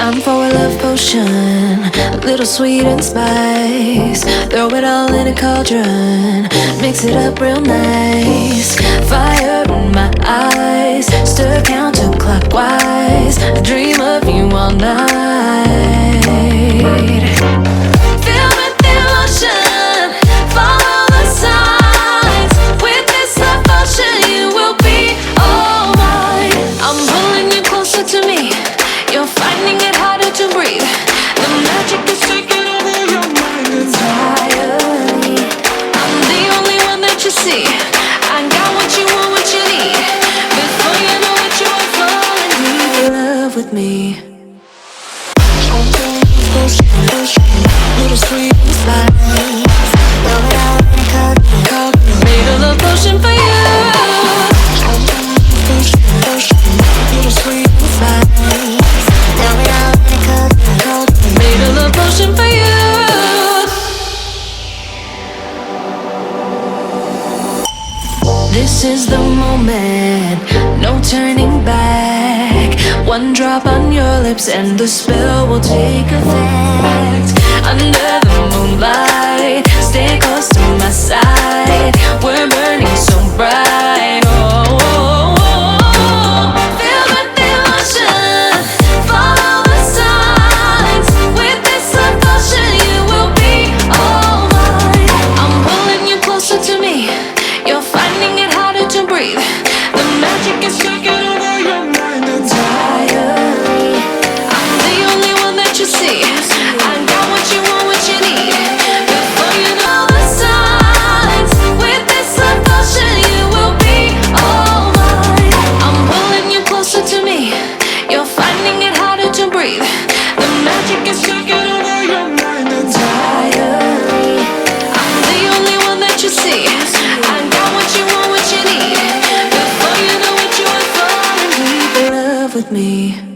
Time for a love potion, a little sweet and spice. Throw it all in a cauldron, mix it up real nice. Fire in my eyes, stir counterclockwise. I dream of you all night. Filled with emotion, follow the signs. With this love potion, you will be all mine. I'm pulling you closer to me. You're finding it harder to breathe. The magic is taking over your mind entirely. I'm the only one that you see. I got what you want, what you need. Before you know it, you are falling deep in love with me. Little sweet spice. Made a love potion for you. Little sweet spice. Made a love potion for you. This is the moment, no turning back. One drop on your lips and the spell will take effect. Under the moonlight, stay close to my side. We're burning so bright. Oh, oh, oh, oh. Filled with emotion, follow the signs. With this love potion, you will be all mine. I'm pulling you closer to me. You're finding it harder to breathe. The magic is taking over your mind entirely. I'm the only one that you see. I got what you want, what you need. Before you know the signs. With this love potion, you will be all mine. I'm pulling you closer to me. You're finding it harder to breathe. The magic is taking over your mind entirely. I'm the only one that you see. I got what you want, what you need. Before you know it, you are falling deep in love with me.